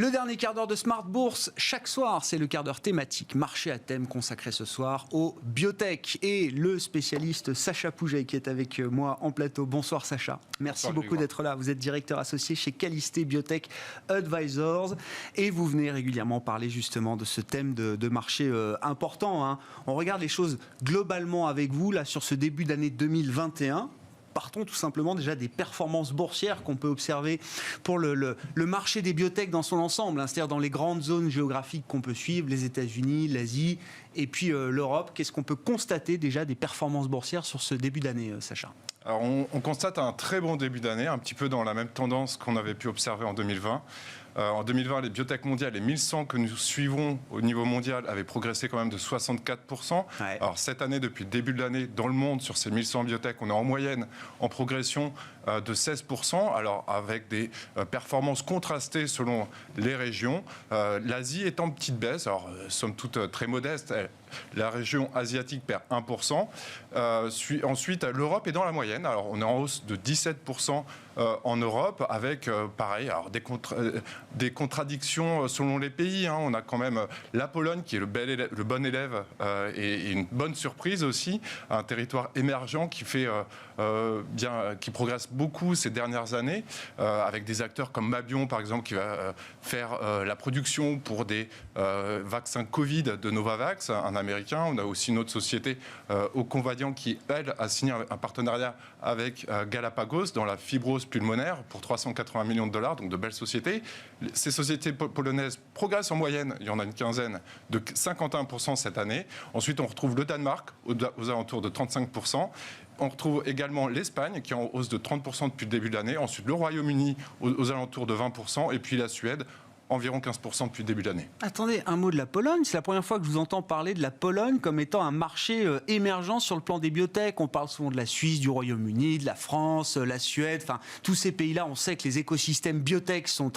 Le dernier quart d'heure de Smart Bourse, chaque soir, c'est le quart d'heure thématique, marché à thème consacré ce soir aux biotech. Et le spécialiste Sacha Pouget qui est avec moi en plateau. Bonsoir Sacha, merci beaucoup d'être là. Vous êtes directeur associé chez Calisté Biotech Advisors et vous venez régulièrement parler justement de ce thème de marché important, hein. On regarde les choses globalement avec vous là sur ce début d'année 2021. Partons tout simplement déjà des performances boursières qu'on peut observer pour le marché des biotech dans son ensemble, hein, c'est-à-dire dans les grandes zones géographiques qu'on peut suivre, les États-Unis, l'Asie et puis l'Europe. Qu'est-ce qu'on peut constater déjà des performances boursières sur ce début d'année, Sacha ? Alors on constate un très bon début d'année, un petit peu dans la même tendance qu'on avait pu observer en 2020. En 2020, les biotech mondiales, les 1100 que nous suivons au niveau mondial, avaient progressé quand même de 64%. Ouais. Alors cette année, depuis le début de l'année, dans le monde, sur ces 1100 biotech, on est en moyenne en progression de 16%, alors avec des performances contrastées selon les régions. L'Asie est en petite baisse, alors somme toute très modeste. La région asiatique perd 1%. Ensuite, l'Europe est dans la moyenne. Alors, on est en hausse de 17% en Europe, avec, pareil, alors des contradictions selon les pays, hein. On a quand même la Pologne, qui est le bon élève et une bonne surprise aussi. Un territoire émergent qui fait qui progresse beaucoup ces dernières années, avec des acteurs comme Mabion, par exemple, qui va faire la production pour des vaccins Covid de Novavax, un américain. On a aussi une autre société au Convadian qui, elle, a signé un partenariat avec Galapagos dans la fibrose pulmonaire pour 380 millions de dollars, donc de belles sociétés. Ces sociétés polonaises progressent en moyenne, il y en a une quinzaine, de 51% cette année. Ensuite, on retrouve le Danemark aux alentours de 35%. On retrouve également l'Espagne qui est en hausse de 30% depuis le début de l'année. Ensuite, le Royaume-Uni aux alentours de 20%. Et puis la Suède, environ 15% depuis le début de l'année. Attendez, un mot de la Pologne. C'est la première fois que je vous entends parler de la Pologne comme étant un marché émergent sur le plan des biotech. On parle souvent de la Suisse, du Royaume-Uni, de la France, la Suède. Enfin, tous ces pays-là, on sait que les écosystèmes biotech sont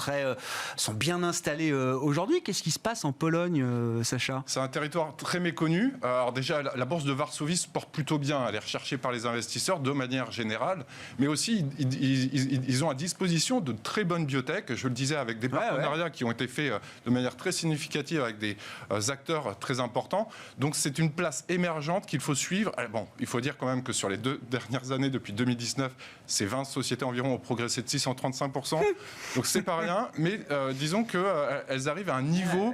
bien installés aujourd'hui. Qu'est-ce qui se passe en Pologne, Sacha ? C'est un territoire très méconnu. Alors déjà, la bourse de Varsovie se porte plutôt bien. Elle est recherchée par les investisseurs de manière générale. Mais aussi, ils ont à disposition de très bonnes biotech. Je le disais, avec des partenariats qui ont été faits de manière très significative avec des acteurs très importants. Donc c'est une place émergente qu'il faut suivre. Bon, il faut dire quand même que sur les 2 dernières années, depuis 2019, ces 20 sociétés environ ont progressé de 635%. Donc c'est pas rien, mais disons qu'elles arrivent à un niveau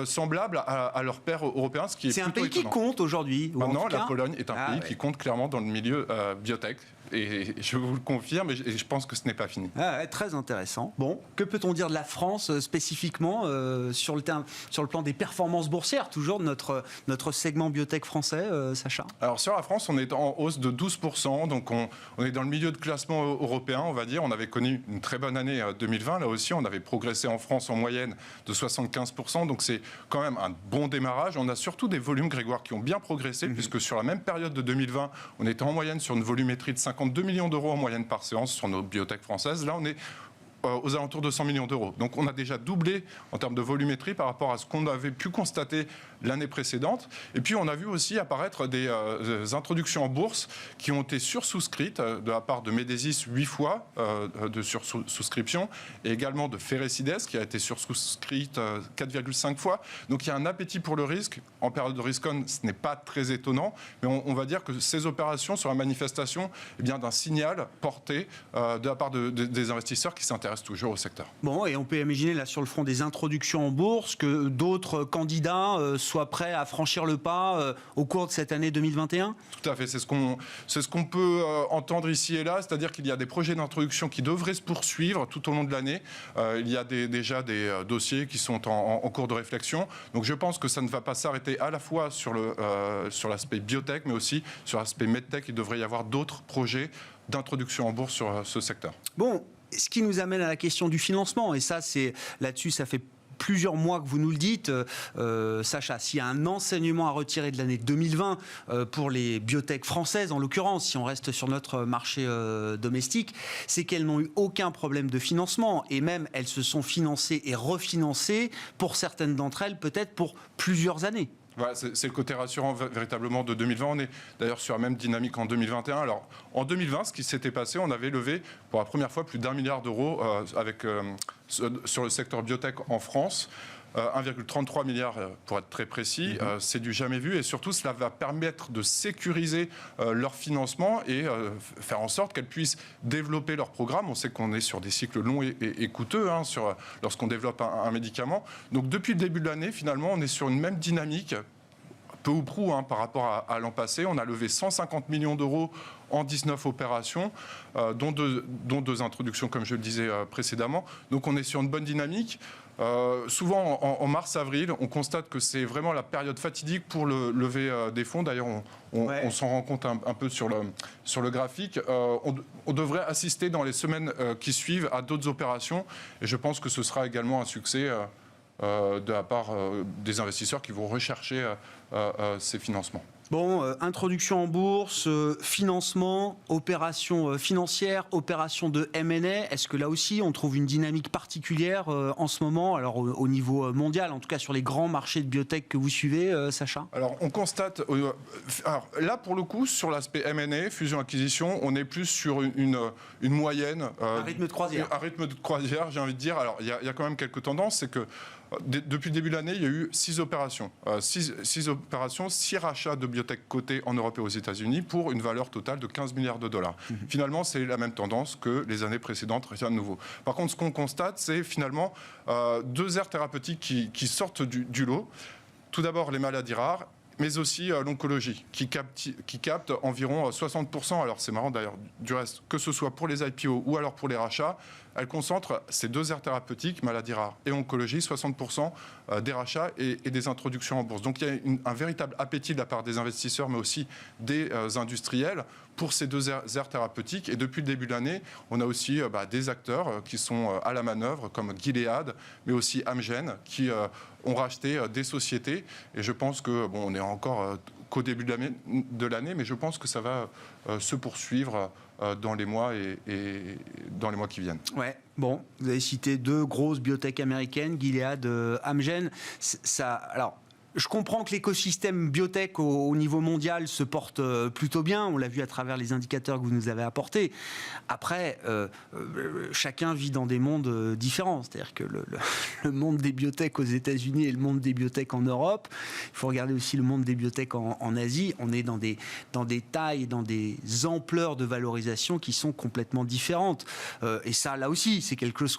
semblable à leurs pairs européens, ce qui est plutôt étonnant. C'est un pays qui compte aujourd'hui. Non, la Pologne est un pays qui compte clairement dans le milieu biotech. Et je vous le confirme, et je pense que ce n'est pas fini. Très intéressant. Bon, que peut-on dire de la France spécifiquement sur le plan des performances boursières, toujours de notre segment biotech français, Sacha ? Alors sur la France, on est en hausse de 12%, donc on est dans le milieu de classement européen, on va dire. On avait connu une très bonne année 2020, là aussi, on avait progressé en France en moyenne de 75%, donc c'est quand même un bon démarrage. On a surtout des volumes, Grégoire, qui ont bien progressé, puisque sur la même période de 2020, on était en moyenne sur une volumétrie de 52 millions d'euros en moyenne par séance sur nos biotech françaises. Là, on est aux alentours de 100 millions d'euros. Donc on a déjà doublé en termes de volumétrie par rapport à ce qu'on avait pu constater l'année précédente. Et puis on a vu aussi apparaître des introductions en bourse qui ont été sursouscrites de la part de Medesis 8 fois de sursouscription, et également de Ferrecides qui a été sursouscrite 4,5 fois. Donc il y a un appétit pour le risque. En période de risk-on, ce n'est pas très étonnant, mais on va dire que ces opérations sont la manifestation d'un signal porté de la part des investisseurs qui s'intéressent toujours au secteur. Bon, et on peut imaginer là sur le front des introductions en bourse que d'autres candidats soient prêts à franchir le pas au cours de cette année 2021 ? Tout à fait, c'est ce qu'on peut entendre ici et là, c'est-à-dire qu'il y a des projets d'introduction qui devraient se poursuivre tout au long de l'année. Il y a déjà des dossiers qui sont en cours de réflexion. Donc je pense que ça ne va pas s'arrêter à la fois sur l'aspect biotech, mais aussi sur l'aspect medtech. Il devrait y avoir d'autres projets d'introduction en bourse sur ce secteur. Bon, ce qui nous amène à la question du financement, et ça, là-dessus, ça fait plusieurs mois que vous nous le dites, Sacha, s'il y a un enseignement à retirer de l'année 2020 pour les biotech françaises, en l'occurrence, si on reste sur notre marché domestique, c'est qu'elles n'ont eu aucun problème de financement, et même elles se sont financées et refinancées, pour certaines d'entre elles, peut-être pour plusieurs années. Voilà, c'est le côté rassurant véritablement de 2020. On est d'ailleurs sur la même dynamique en 2021. Alors, en 2020, ce qui s'était passé, on avait levé pour la première fois plus d'1 milliard d'euros avec sur le secteur biotech en France. 1,33 milliard pour être très précis, c'est du jamais vu, et surtout cela va permettre de sécuriser leur financement et faire en sorte qu'elles puissent développer leur programme. On sait qu'on est sur des cycles longs et coûteux lorsqu'on développe un médicament. Donc depuis le début de l'année, finalement, on est sur une même dynamique, peu ou prou par rapport à l'an passé. On a levé 150 millions d'euros en 19 opérations, dont deux introductions, comme je le disais précédemment. Donc on est sur une bonne dynamique. Souvent en mars-avril, on constate que c'est vraiment la période fatidique pour le lever des fonds. D'ailleurs, on s'en rend compte un peu sur le graphique. On devrait assister dans les semaines qui suivent à d'autres opérations, et je pense que ce sera également un succès de la part des investisseurs qui vont rechercher ces financements. Bon, introduction en bourse, financement, opération financière, opération de M&A. Est-ce que là aussi, on trouve une dynamique particulière en ce moment, alors au niveau mondial, en tout cas sur les grands marchés de biotech que vous suivez, Sacha ? Alors, on constate... alors, là, pour le coup, sur l'aspect M&A, fusion-acquisition, on est plus sur une moyenne... un rythme de croisière. Un rythme de croisière, j'ai envie de dire. Alors, il y a quand même quelques tendances, c'est que depuis le début de l'année, il y a eu 6 opérations. 6 opérations, 6 rachats de biotech cotées en Europe et aux États-Unis pour une valeur totale de 15 milliards de dollars. Finalement, c'est la même tendance que les années précédentes, rien de nouveau. Par contre, ce qu'on constate, c'est finalement 2 aires thérapeutiques qui sortent du lot. Tout d'abord, les maladies rares, mais aussi l'oncologie, qui capte environ 60%. Alors c'est marrant d'ailleurs, du reste, que ce soit pour les IPO ou alors pour les rachats, elle concentre ces 2 aires thérapeutiques, maladies rares et oncologie, 60% des rachats et des introductions en bourse. Donc il y a un véritable appétit de la part des investisseurs, mais aussi des industriels pour ces 2 aires thérapeutiques. Et depuis le début de l'année, on a aussi des acteurs qui sont à la manœuvre, comme Gilead, mais aussi Amgen, qui ont racheté des sociétés. Et je pense que, on est encore qu'au début de l'année, mais je pense que ça va se poursuivre dans les mois et dans les mois qui viennent. Ouais. Bon, vous avez cité 2 grosses biotech américaines, Gilead, Amgen. Alors, je comprends que l'écosystème biotech au niveau mondial se porte plutôt bien. On l'a vu à travers les indicateurs que vous nous avez apportés. Après, chacun vit dans des mondes différents. C'est-à-dire que le monde des biotech aux États-Unis et le monde des biotech en Europe, il faut regarder aussi le monde des biotech en Asie. On est dans des tailles, dans des ampleurs de valorisation qui sont complètement différentes. Et ça, là aussi, c'est quelque chose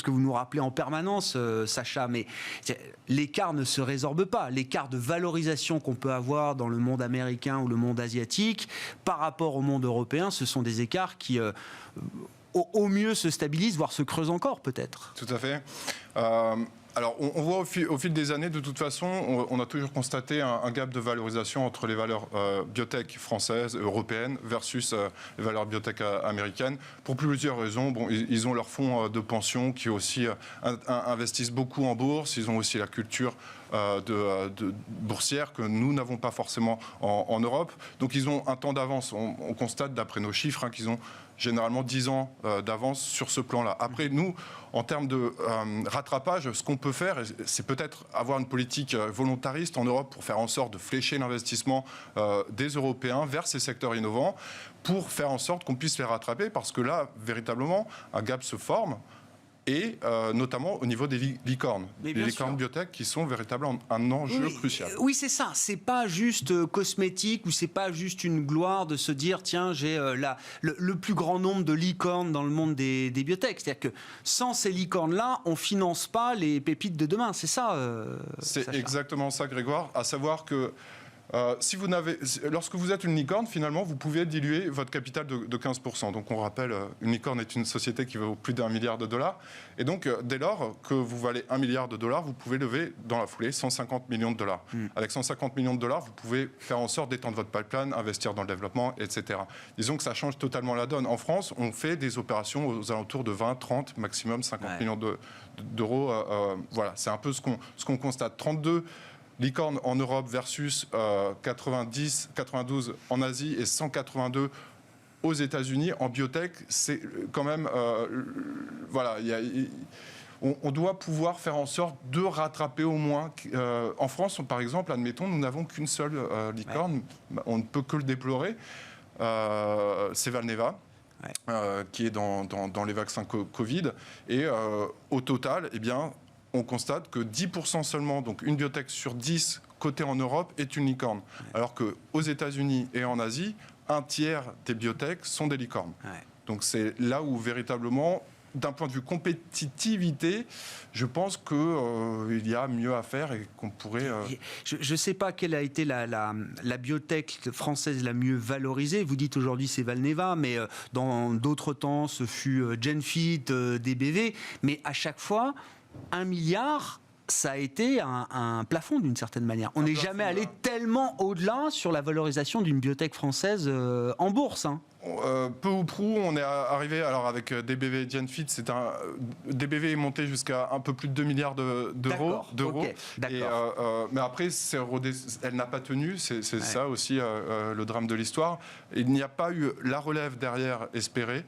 que vous nous rappelez en permanence, Sacha. Mais l'écart ne se résorbe pas. L'écart de valorisation qu'on peut avoir dans le monde américain ou le monde asiatique par rapport au monde européen, ce sont des écarts qui, au mieux, se stabilisent, voire se creusent encore, peut-être. Tout à fait. Alors, on voit au fil des années, de toute façon, on a toujours constaté un gap de valorisation entre les valeurs biotech françaises, européennes, versus les valeurs biotech américaines, pour plusieurs raisons. Bon, ils ont leurs fonds de pension qui aussi investissent beaucoup en bourse. Ils ont aussi la culture de boursière que nous n'avons pas forcément en Europe. Donc, ils ont un temps d'avance. On constate, d'après nos chiffres, qu'ils ont généralement 10 ans d'avance sur ce plan-là. Après, nous, en termes de rattrapage, ce qu'on peut faire, c'est peut-être avoir une politique volontariste en Europe pour faire en sorte de flécher l'investissement des Européens vers ces secteurs innovants pour faire en sorte qu'on puisse les rattraper, parce que là, véritablement, un gap se forme. Et notamment au niveau des licornes. Les licornes biotech qui sont véritablement un enjeu crucial. Oui, c'est ça. C'est pas juste cosmétique ou c'est pas juste une gloire de se dire tiens, j'ai le plus grand nombre de licornes dans le monde des biotech. C'est-à-dire que sans ces licornes-là, on finance pas les pépites de demain. C'est ça, c'est Sacha. exactement ça, Grégoire. À savoir que lorsque vous êtes une licorne, finalement, vous pouvez diluer votre capital de 15%. Donc, on rappelle, une licorne est une société qui vaut plus d'1 milliard de dollars. Et donc, dès lors que vous valez 1 milliard de dollars, vous pouvez lever dans la foulée 150 millions de dollars. Avec 150 millions de dollars, vous pouvez faire en sorte d'étendre votre pipeline, investir dans le développement, etc. Disons que ça change totalement la donne. En France, on fait des opérations aux alentours de 20, 30, maximum 50 millions d'euros. Voilà, c'est un peu ce qu'on constate. 32 licornes en Europe versus 92 en Asie et 182 aux États-Unis. En biotech, c'est quand même... voilà, on doit pouvoir faire en sorte de rattraper au moins... en France, par exemple, admettons, nous n'avons qu'une seule licorne. On ne peut que le déplorer. C'est Valneva. qui est dans les vaccins Covid. Et au total, eh bien, on constate que 10% seulement, donc une biotech sur 10 cotée en Europe, est une licorne. Alors qu'aux États-Unis et en Asie, un tiers des biotech sont des licornes. Donc c'est là où véritablement, d'un point de vue compétitivité, je pense qu'il y a mieux à faire et qu'on pourrait... Je ne sais pas quelle a été la biotech française la mieux valorisée. Vous dites aujourd'hui c'est Valneva, mais dans d'autres temps, ce fut Genfit, DBV. Mais à chaque fois, 1 milliard... ça a été un plafond d'une certaine manière. On n'est jamais allé tellement au-delà sur la valorisation d'une biotech française en bourse. Peu ou prou, on est arrivé, alors avec DBV et Genfit, DBV est monté jusqu'à un peu plus de 2 milliards d'euros. Okay, mais après, elle n'a pas tenu, c'est ça aussi le drame de l'histoire. Il n'y a pas eu la relève derrière espérée.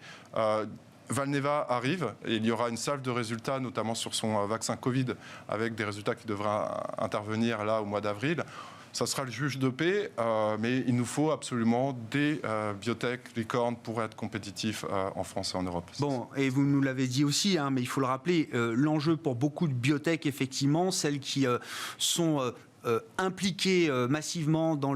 Valneva arrive et il y aura une salve de résultats, notamment sur son vaccin Covid, avec des résultats qui devraient intervenir là au mois d'avril. Ça sera le juge de paix, mais il nous faut absolument des biotech licornes pour être compétitifs en France et en Europe. Bon, et vous nous l'avez dit aussi, mais il faut le rappeler, l'enjeu pour beaucoup de biotech, effectivement, celles qui sont... impliqués massivement dans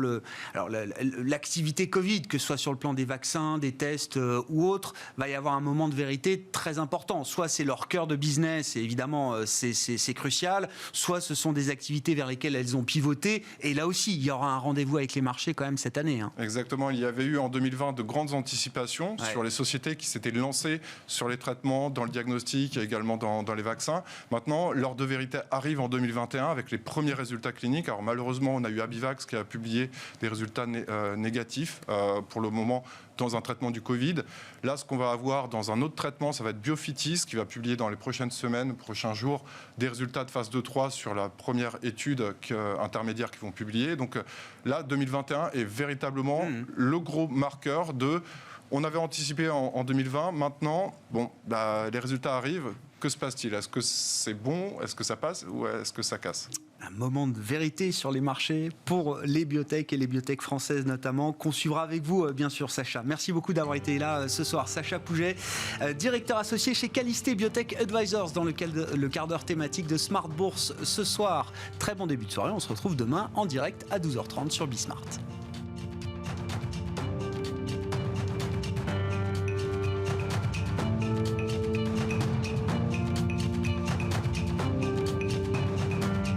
l'activité Covid, que ce soit sur le plan des vaccins, des tests ou autres, va y avoir un moment de vérité très important. Soit c'est leur cœur de business, et évidemment c'est crucial, soit ce sont des activités vers lesquelles elles ont pivoté, et là aussi il y aura un rendez-vous avec les marchés quand même cette année. Exactement, il y avait eu en 2020 de grandes anticipations sur les sociétés qui s'étaient lancées sur les traitements, dans le diagnostic et également dans les vaccins. Maintenant, l'heure de vérité arrive en 2021 avec les premiers résultats cliniques. Alors malheureusement, on a eu Abivax qui a publié des résultats négatifs pour le moment dans un traitement du Covid. Là, ce qu'on va avoir dans un autre traitement, ça va être Biofitis qui va publier dans les prochaines semaines, prochains jours, des résultats de phase 2-3 sur la première étude intermédiaire qu'ils vont publier. Donc là, 2021 est véritablement le gros marqueur de... On avait anticipé en 2020, maintenant, les résultats arrivent. Que se passe-t-il? Est-ce que c'est bon? Est-ce que ça passe? Ou est-ce que ça casse? Un moment de vérité sur les marchés pour les biotech et les biotech françaises notamment, qu'on suivra avec vous, bien sûr, Sacha. Merci beaucoup d'avoir été là ce soir. Sacha Pouget, directeur associé chez Calisté Biotech Advisors, dans le quart d'heure thématique de Smart Bourse ce soir. Très bon début de soirée. On se retrouve demain en direct à 12h30 sur Bismart.